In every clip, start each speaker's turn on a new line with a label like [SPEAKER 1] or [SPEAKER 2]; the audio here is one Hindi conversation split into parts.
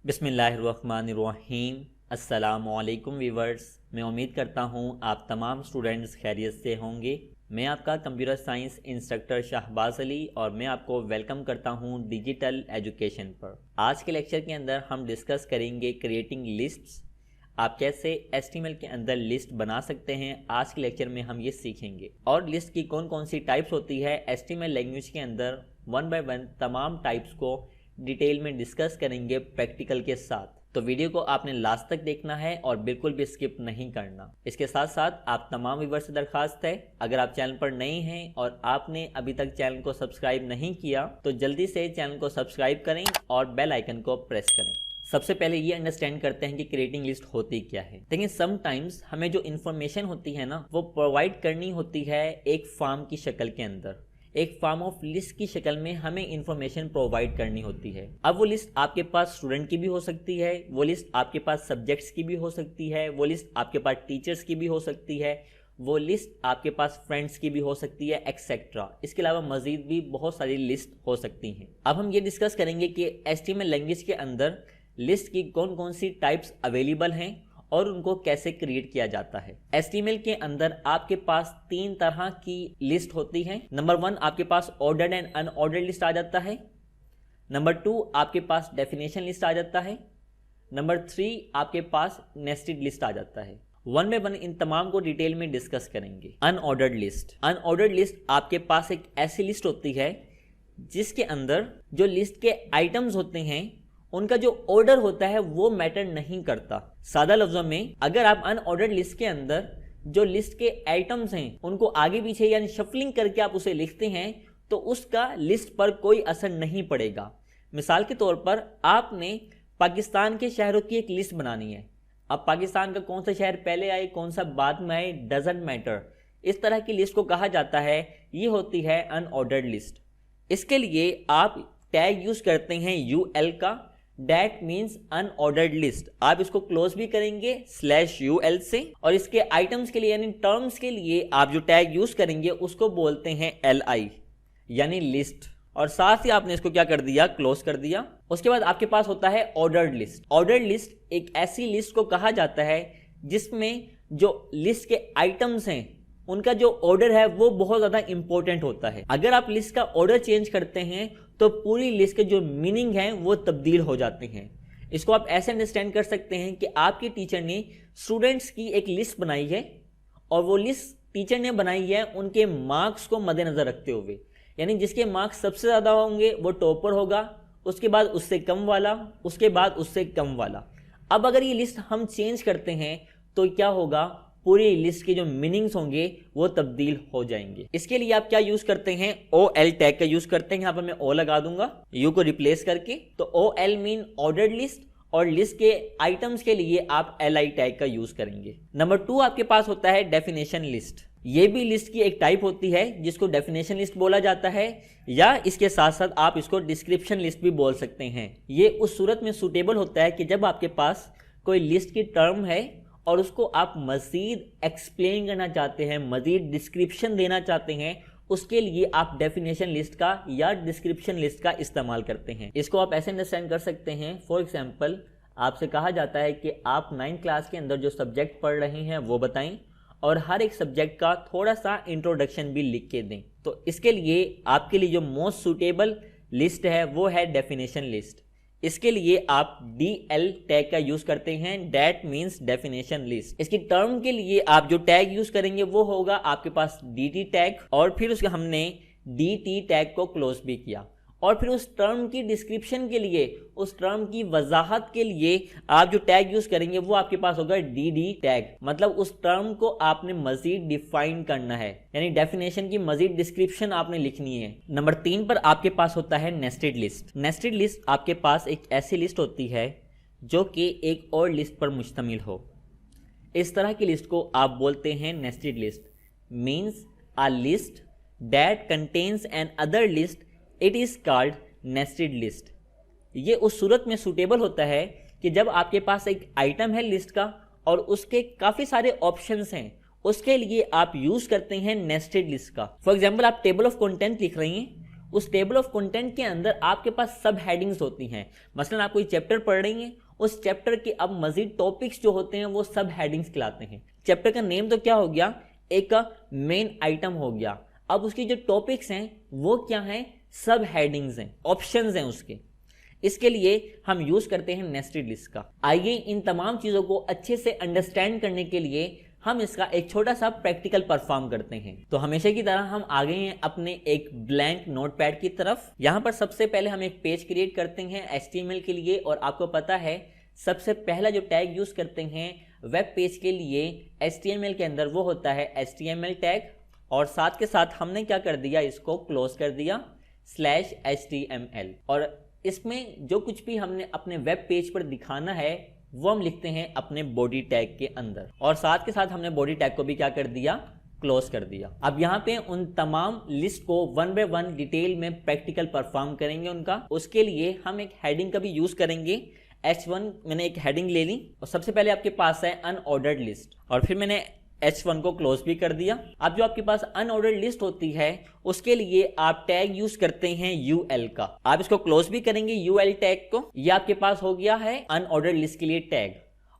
[SPEAKER 1] बिस्मिल्लाहिर्रहमानिर्रहीम। अस्सलामुअलैकुम वीवर्स, मैं उम्मीद करता हूँ आप तमाम स्टूडेंट्स खैरियत से होंगे। मैं आपका computer science instructor Shahbaz Ali और मैं आपको वेलकम करता हूँ डिजिटल एजुकेशन पर। आज के लेक्चर के अंदर हम डिस्कस करेंगे क्रिएटिंग लिस्ट्स। आप कैसे एचटीएमएल के अंदर लिस्ट बना सकते हैं, आज के लेक्चर में हम ये सीखेंगे। और लिस्ट की कौन कौन सी टाइप्स होती है एचटीएमएल लैंग्वेज के अंदर, वन बाय वन तमाम टाइप्स को डिटेल में डिस्कस करेंगे प्रैक्टिकल के साथ। तो वीडियो को आपने लास्ट तक देखना है और बिल्कुल भी स्किप नहीं करना। इसके साथ साथ आप तमाम व्यूअर्स से दरखास्त है, अगर आप चैनल पर नए हैं और आपने अभी तक चैनल को सब्सक्राइब नहीं किया तो जल्दी से चैनल को सब्सक्राइब करें और बेल आइकन को प्रेस करें। सबसे पहले ये अंडरस्टैंड करते हैं कि क्रिएटिंग लिस्ट होती क्या है। देखिए, समटाइम्स हमें जो इन्फॉर्मेशन होती है ना, वो प्रोवाइड करनी होती है एक फॉर्म की शक्ल के अंदर, एक फॉर्म ऑफ लिस्ट की शक्ल में हमें इंफॉर्मेशन प्रोवाइड करनी होती है। अब वो लिस्ट आपके पास स्टूडेंट की भी हो सकती है, वो लिस्ट आपके पास सब्जेक्ट्स की भी हो सकती है, वो लिस्ट आपके पास टीचर्स की भी हो सकती है, वो लिस्ट आपके पास फ्रेंड्स की भी हो सकती है, एक्सेट्रा। इसके अलावा मजीद भी बहुत सारी लिस्ट हो सकती हैं। अब हम ये डिस्कस करेंगे कि एचटीएमएल लैंग्वेज के अंदर लिस्ट की कौन कौन सी टाइप्स अवेलेबल हैं और उनको कैसे क्रिएट किया जाता है। एचटीएमएल के अंदर आपके पास तीन तरह की लिस्ट होती है। नंबर 1 आपके पास ऑर्डर्ड एंड अनऑर्डर्ड लिस्ट आ जाता है। नंबर 2 आपके पास डेफिनेशन लिस्ट आ जाता है। नंबर 3 आपके पास नेस्टेड लिस्ट आ जाता है। वन बाय वन इन तमाम को डिटेल में डिस्कस करेंगे। अनऑर्डर्ड लिस्ट, अनऑर्डर्ड लिस्ट आपके पास एक ऐसी लिस्ट होती है जिसके अंदर जो लिस्ट के आइटम्स होते हैं उनका जो ऑर्डर होता है वो मैटर नहीं करता। सादा लफ्जों में, अगर आप अनऑर्डर्ड लिस्ट के अंदर जो लिस्ट के आइटम्स हैं उनको आगे पीछे यानी शफलिंग करके आप उसे लिखते हैं तो उसका लिस्ट पर कोई असर नहीं पड़ेगा। मिसाल के तौर पर आपने पाकिस्तान के शहरों की एक लिस्ट बनानी है। अब पाकिस्तान का कौन सा शहर पहले आए कौन सा बाद में आए डजंट मैटर, इस तरह की लिस्ट को कहा जाता है, ये होती है अनऑर्डर्ड लिस्ट। इसके लिए आप टैग यूज करते हैं UL का, That means unordered list। आप इसको क्लोज भी करेंगे /UL से, और इसके आइटम्स के लिए यानी टर्म्स के लिए आप जो टैग यूज करेंगे उसको बोलते हैं LI यानी लिस्ट। और साथ ही आपने इसको क्या कर दिया, क्लोज कर दिया। उसके बाद आपके पास होता है ऑर्डर्ड लिस्ट। ऑर्डर्ड लिस्ट एक ऐसी लिस्ट को कहा जाता है जिसमें जो लिस्ट के आइटम्स हैं उनका जो ऑर्डर है वो बहुत ज्यादा इंपॉर्टेंट होता है। अगर आप लिस्ट का ऑर्डर चेंज करते हैं तो पूरी लिस्ट के जो मीनिंग है वो तब्दील हो जाते हैं। इसको आप ऐसे अंडरस्टैंड कर सकते हैं कि आपके टीचर ने स्टूडेंट्स की एक लिस्ट बनाई है और वो लिस्ट टीचर ने बनाई है उनके मार्क्स को मद्देनजर रखते हुए, यानी जिसके मार्क्स सबसे ज्यादा होंगे वो टॉपर होगा, उसके बाद उससे कम वाला, उसके बाद उससे कम वाला। अब अगर ये लिस्ट हम चेंज करते हैं तो क्या होगा, पूरी लिस्ट के जो मीनिंग्स होंगे वो तब्दील हो जाएंगे। इसके लिए आप क्या यूज करते हैं, OL टैग का यूज करते हैं। यहाँ पर मैं O लगा दूंगा U को रिप्लेस करके, तो OL मीन ऑर्डर्ड लिस्ट, और लिस्ट के आइटम्स के लिए आप LI टैग का यूज करेंगे। नंबर 2 आपके पास होता है डेफिनेशन लिस्ट। ये भी लिस्ट की एक टाइप होती है जिसको डेफिनेशन लिस्ट बोला जाता है, या इसके साथ साथ आप इसको डिस्क्रिप्शन लिस्ट भी बोल सकते हैं। ये उस सूरत में सूटेबल होता है कि जब आपके पास कोई लिस्ट की टर्म है और उसको आप मजीद एक्सप्लेन करना चाहते हैं, मजीद डिस्क्रिप्शन देना चाहते हैं, उसके लिए आप डेफिनेशन लिस्ट का या डिस्क्रिप्शन लिस्ट का इस्तेमाल करते हैं। इसको आप ऐसे अंडरस्टैंड कर सकते हैं, फॉर एग्जांपल आपसे कहा जाता है कि आप 9th क्लास के अंदर जो सब्जेक्ट पढ़ रहे हैं वो बताएं और हर एक सब्जेक्ट का थोड़ा सा इंट्रोडक्शन भी लिख के दें। तो इसके लिए आपके लिए जो मोस्ट सूटेबल लिस्ट है वो है डेफिनेशन लिस्ट। इसके लिए आप DL टैग का यूज करते हैं, That means डेफिनेशन लिस्ट। इसकी टर्म के लिए आप जो टैग यूज करेंगे वो होगा आपके पास DT टैग, और फिर उसके हमने DT टैग को क्लोज भी किया, और फिर उस टर्म की डिस्क्रिप्शन के लिए, उस टर्म की वजाहत के लिए आप जो टैग यूज करेंगे वो आपके पास होगा DD टैग। मतलब उस टर्म को आपने मजीद डिफाइन करना है, यानी डेफिनेशन की मजीद डिस्क्रिप्शन आपने लिखनी है। नंबर 3 पर आपके पास होता है नेस्टेड लिस्ट। नेस्टेड लिस्ट आपके पास एक ऐसी लिस्ट होती है जो कि एक और लिस्ट पर मुश्तमिल हो। इस तरह की लिस्ट को आप बोलते हैं nested list. Means a list that contains an other list, it is called nested list. ये उस सूरत में सूटेबल होता है कि जब आपके पास एक आइटम है लिस्ट का और उसके काफी सारे ऑप्शंस हैं, उसके लिए आप यूज करते हैं नेस्टेड लिस्ट का। फॉर एग्जांपल आप टेबल ऑफ कंटेंट लिख रही हैं, उस टेबल ऑफ कंटेंट के अंदर आपके पास सब हेडिंग्स होती हैं। मसलन आप कोई चैप्टर पढ़ रही हैं, उस चैप्टर के अब मजीद टॉपिक्स जो होते हैं वो सब हेडिंग्स कहलाते हैं। चैप्टर का नेम तो क्या हो गया, एक मेन आइटम हो गया। अब उसकी जो टॉपिक्स हैं वो क्या हैं, सब हेडिंग्स हैं, ऑप्शंस हैं उसके। इसके लिए हम यूज करते हैं नेस्टेड लिस्ट का। आइए इन तमाम चीजों को अच्छे से अंडरस्टैंड करने के लिए हम इसका एक छोटा सा प्रैक्टिकल परफॉर्म करते हैं। तो हमेशा की तरह हम आ गए हैं अपने एक ब्लैंक नोटपैड की तरफ। यहाँ पर सबसे पहले हम एक पेज क्रिएट करते हैं HTML के लिए, और आपको पता है सबसे पहला जो टैग यूज करते हैं वेब पेज के लिए HTML के अंदर वो होता है HTML टैग, और साथ के साथ हमने क्या कर दिया, इसको क्लोज कर दिया /HTML। और इसमें जो कुछ भी हमने अपने वेब पेज पर दिखाना है वो हम लिखते हैं अपने बॉडी टैग के अंदर, और साथ के साथ हमने बॉडी टैग को भी क्या कर दिया, क्लोज कर दिया। अब यहाँ पे उन तमाम लिस्ट को वन बाय वन डिटेल में प्रैक्टिकल परफॉर्म करेंगे उनका। उसके लिए हम एक हेडिंग का भी यूज करेंगे। H1 मैंने एक हेडिंग ले ली, और सबसे पहले आपके पास है अनऑर्डर्ड लिस्ट, और फिर मैंने H1 को क्लोज भी कर दिया। अब जो आपके पास अनऑर्डर्ड लिस्ट होती है उसके लिए आप टैग यूज करते हैं UL का। आप इसको क्लोज भी करेंगे UL टैग को। ये आपके पास हो गया है अनऑर्डर्ड लिस्ट के लिए टैग,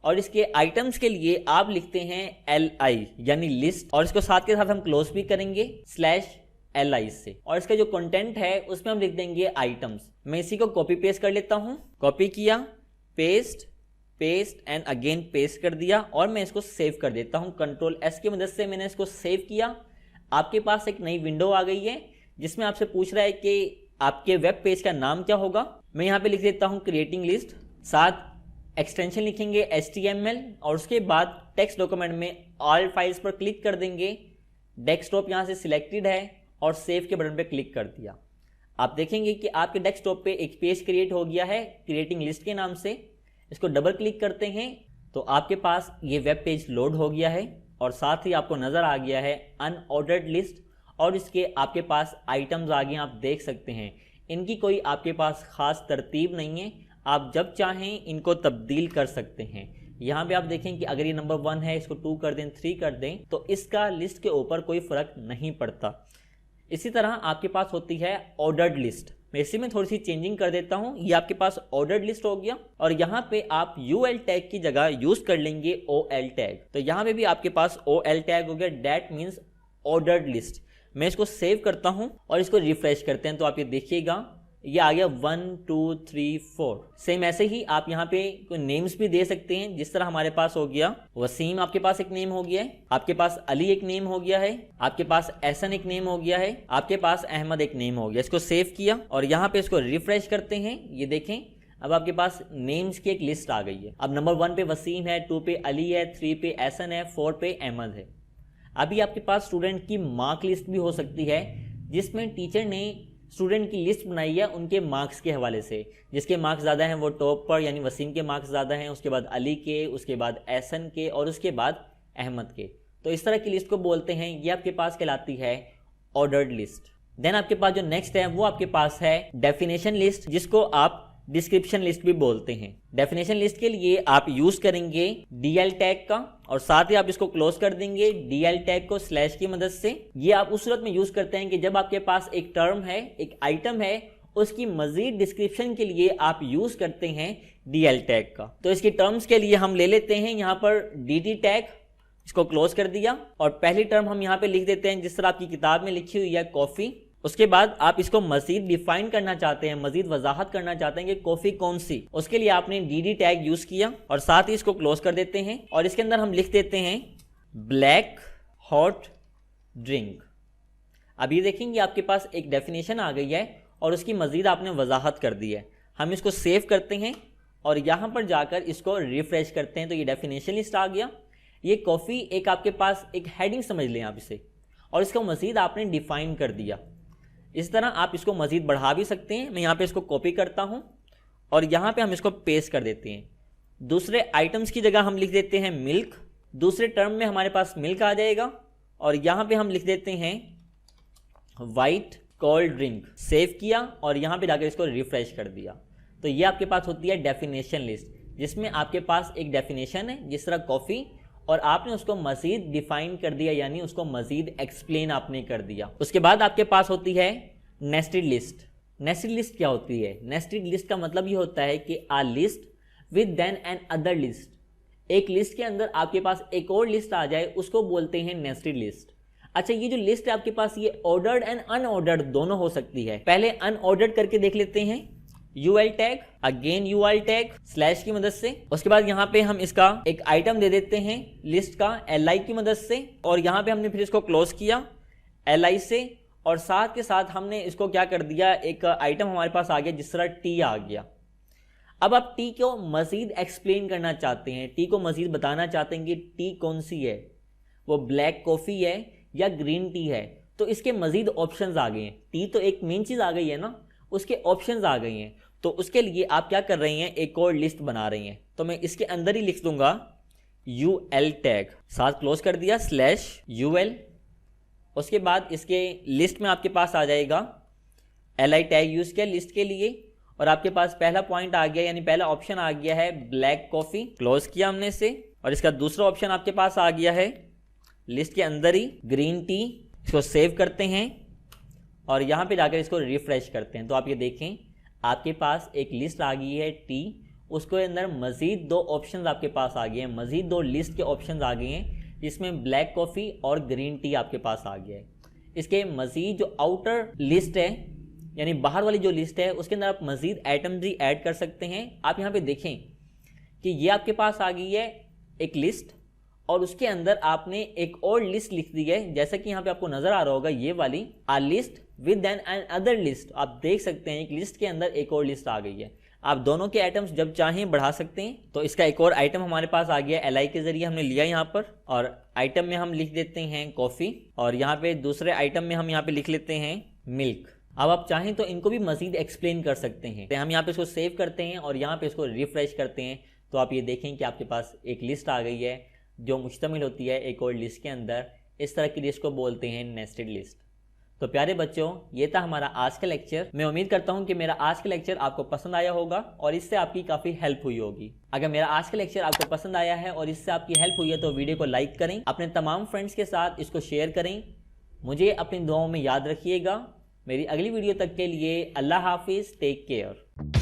[SPEAKER 1] और इसके आइटम्स के लिए आप लिखते हैं LI यानी लिस्ट, और इसको साथ के साथ हम क्लोज भी करेंगे /LI से, और इसका जो कंटेंट है उसमें हम लिख देंगे आइटम्स। मैं इसी को कॉपी पेस्ट कर लेता हूं। कॉपी किया, पेस्ट एंड अगेन पेस्ट कर दिया, और मैं इसको सेव कर देता हूं। Ctrl+S की मदद से मैंने इसको सेव किया। आपके पास एक नई विंडो आ गई है जिसमें आपसे पूछ रहा है कि आपके वेब पेज का नाम क्या होगा। मैं यहाँ पे लिख देता हूँ क्रिएटिंग लिस्ट, साथ एक्सटेंशन लिखेंगे HTML, और उसके बाद टेक्स्ट डॉक्यूमेंट में ऑल फाइल्स पर क्लिक कर देंगे। डेस्कटॉप यहाँ से सिलेक्टेड है और सेव के बटन पर क्लिक कर दिया। आप देखेंगे कि आपके डेस्कटॉप पे एक पेज क्रिएट हो गया है क्रिएटिंग लिस्ट के नाम से। इसको डबल क्लिक करते हैं तो आपके पास ये वेब पेज लोड हो गया है, और साथ ही आपको नजर आ गया है अनऑर्डर्ड लिस्ट, और इसके आपके पास आइटम्स आ गए। आप देख सकते हैं इनकी कोई आपके पास खास तरतीब नहीं है, आप जब चाहें इनको तब्दील कर सकते हैं। यहाँ पे आप देखें कि अगर ये नंबर 1 है, इसको 2 कर दें, 3 कर दें, तो इसका लिस्ट के ऊपर कोई फर्क नहीं पड़ता। इसी तरह आपके पास होती है ऑर्डर्ड लिस्ट। मैं इसी में थोड़ी सी चेंजिंग कर देता हूं। ये आपके पास ऑर्डर्ड लिस्ट हो गया, और यहाँ पे आप UL टैग की जगह यूज कर लेंगे OL टैग। तो यहाँ पे भी आपके पास OL टैग हो गया, दैट मीन्स ऑर्डर्ड लिस्ट। मैं इसको सेव करता हूं और इसको रिफ्रेश करते हैं, तो आप ये देखिएगा ये आ गया 1 2 3 4। सेम ऐसे ही आप यहाँ पे कोई नेम्स भी दे सकते हैं, जिस तरह हमारे पास हो गया वसीम, आपके पास एक नेम हो गया है, आपके पास अली एक नेम हो गया है, आपके पास एहसन एक नेम हो गया है, आपके पास अहमद एक नेम हो गया। इसको सेव किया और यहाँ पे इसको रिफ्रेश करते हैं। ये देखें अब आपके पास नेम्स की एक लिस्ट आ गई है। अब नंबर 1 पे वसीम है, 2 पे अली है, 3 पे एहसन है, 4 पे अहमद है। अभी आपके पास स्टूडेंट की मार्क लिस्ट भी हो सकती है, जिसमें टीचर ने स्टूडेंट की लिस्ट बनाई है उनके मार्क्स के हवाले से। जिसके मार्क्स ज़्यादा हैं वो टॉप पर, यानी वसीम के मार्क्स ज़्यादा हैं, उसके बाद अली के, उसके बाद एहसन के, और उसके बाद अहमद के। तो इस तरह की लिस्ट को बोलते हैं, ये आपके पास कहलाती है ऑर्डर्ड लिस्ट। देन आपके पास जो नेक्स्ट है वो आपके पास है डेफिनेशन लिस्ट, जिसको आप डिस्क्रिप्शन लिस्ट भी बोलते हैं। डेफिनेशन लिस्ट के लिए आप यूज करेंगे DL टैग का, और साथ ही आप इसको क्लोज कर देंगे DL टैग को स्लैश की मदद से। ये आप उस सूरत में यूज करते हैं कि जब आपके पास एक टर्म है, एक आइटम है, उसकी मजीद डिस्क्रिप्शन के लिए आप यूज करते हैं DL टैग का। तो इसकी टर्म्स के लिए हम ले लेते हैं यहाँ पर DT टैग, इसको क्लोज कर दिया, और पहली टर्म हम यहाँ पे लिख देते हैं जिस तरह आपकी किताब में लिखी हुई है कॉफी। उसके बाद आप इसको मजीद डिफाइन करना चाहते हैं, मजीद वजाहत करना चाहते हैं कि कॉफी कौन सी, उसके लिए आपने DD टैग यूज किया, और साथ ही इसको क्लोज कर देते हैं, और इसके अंदर हम लिख देते हैं ब्लैक हॉट ड्रिंक। अब ये देखेंगे आपके पास एक डेफिनेशन आ गई है और उसकी मजीद आपने वजाहत कर दी है। हम इसको सेव करते हैं और यहाँ पर जाकर इसको रिफ्रेश करते हैं, तो ये डेफिनेशन लिस्ट आ गया। ये कॉफी एक आपके पास एक हेडिंग समझ लें आप इसे, और इसको मजीद आपने डिफाइन कर दिया। इस तरह आप इसको मजीद बढ़ा भी सकते हैं। मैं यहाँ पे इसको कॉपी करता हूँ और यहाँ पे हम इसको पेस्ट कर देते हैं। दूसरे आइटम्स की जगह हम लिख देते हैं मिल्क, दूसरे टर्म में हमारे पास मिल्क आ जाएगा, और यहाँ पे हम लिख देते हैं वाइट कोल्ड ड्रिंक। सेव किया और यहाँ पे जाकर इसको रिफ्रेश कर दिया। तो ये आपके पास होती है डेफिनेशन लिस्ट, जिसमें आपके पास एक डेफिनेशन है जिस तरह कॉफ़ी, और आपने उसको मजीद डिफाइन कर दिया, यानी उसको मजीद एक्सप्लेन आपने कर दिया। उसके बाद आपके पास होती है नेस्टेड लिस्ट। नेस्टेड लिस्ट क्या होती है? नेस्टेड लिस्ट का मतलब ये होता है कि a list with then another list, एक लिस्ट के अंदर आपके पास एक और लिस्ट आ जाए, उसको बोलते हैं नेस्टेड लिस्ट। अच्छा, ये जो लिस्ट है आपके पास, ये ऑर्डर्ड एंड अनऑर्डर्ड दोनों हो सकती है। पहले अनऑर्डर्ड करके देख लेते हैं। UL tag, again UL tag slash की मदद से। उसके बाद यहाँ पे हम इसका एक आइटम दे देते हैं लिस्ट का li की मदद से, और यहाँ पे हमने फिर इसको क्लोज किया li से, और साथ के साथ हमने इसको क्या कर दिया, एक आइटम हमारे पास आ गया जिस तरह टी आ गया। अब आप टी को मजीद एक्सप्लेन करना चाहते हैं, टी को मजीद बताना चाहते हैं कि टी कौन सी है, वो ब्लैक कॉफ़ी है या ग्रीन टी है, तो इसके मजीद ऑप्शंस आ गए हैं। टी तो एक मेन चीज़ आ गई है ना, उसके ऑप्शंस आ गए हैं। तो उसके लिए आप क्या कर रही हैं, एक और लिस्ट बना रही हैं। तो मैं इसके अंदर ही लिख दूंगा यूएल टैग, साथ क्लोज कर दिया स्लैश यूएल। उसके बाद इसके लिस्ट में आपके पास आ जाएगा li टैग यूज़ किया लिस्ट के लिए, और आपके पास पहला पॉइंट आ गया, यानी पहला ऑप्शन आ गया है ब्लैक कॉफ़ी, क्लोज किया हमने इसे। और इसका दूसरा ऑप्शन आपके पास आ गया है लिस्ट के अंदर ही ग्रीन टी, इसको सेव करते हैं और यहाँ पे जाकर इसको रिफ्रेश करते हैं। तो आप ये देखें, आपके पास एक लिस्ट आ गई है टी, उसके अंदर मज़ीद 2 ऑप्शंस आपके पास आ गए हैं, मज़ीद 2 लिस्ट के ऑप्शंस आ गए हैं, जिसमें ब्लैक कॉफ़ी और ग्रीन टी आपके पास आ गया है। इसके मज़ीद जो आउटर लिस्ट है, यानी बाहर वाली जो लिस्ट है, उसके अंदर आप मज़ीद आइटम्स भी ऐड कर सकते हैं। आप यहाँ पे देखें कि ये आपके पास आ गई है एक लिस्ट, और उसके अंदर आपने एक और लिस्ट लिख दी है, जैसा कि यहाँ पे आपको नजर आ रहा होगा, ये वाली a list with another list. आप देख सकते हैं एक लिस्ट के अंदर एक और लिस्ट आ गई है। आप दोनों के आइटम्स जब चाहें बढ़ा सकते हैं। तो इसका एक और आइटम हमारे पास आ गया, li के जरिए हमने लिया यहाँ पर, और आइटम में हम लिख देते हैं कॉफ़ी, और यहाँ पे दूसरे आइटम में हम यहाँ पे लिख लेते हैं मिल्क। अब आप चाहें तो इनको भी मजीद एक्सप्लेन कर सकते हैं। तो हम यहाँ पे इसको सेव करते हैं और यहाँ पे इसको रिफ्रेश करते हैं, तो आप ये देखें कि आपके पास एक लिस्ट आ गई है जो मुश्तमिल होती है एक और लिस्ट के अंदर। इस तरह की लिस्ट को बोलते हैं नेस्टेड लिस्ट। तो प्यारे बच्चों, ये था हमारा आज का लेक्चर। मैं उम्मीद करता हूँ कि मेरा आज का लेक्चर आपको पसंद आया होगा और इससे आपकी काफ़ी हेल्प हुई होगी। अगर मेरा आज का लेक्चर आपको पसंद आया है और इससे आपकी हेल्प हुई है तो वीडियो को लाइक करें, अपने तमाम फ्रेंड्स के साथ इसको शेयर करें। मुझे अपनी दुआओं में याद रखिएगा। मेरी अगली वीडियो तक के लिए अल्लाह हाफिज़, टेक केयर।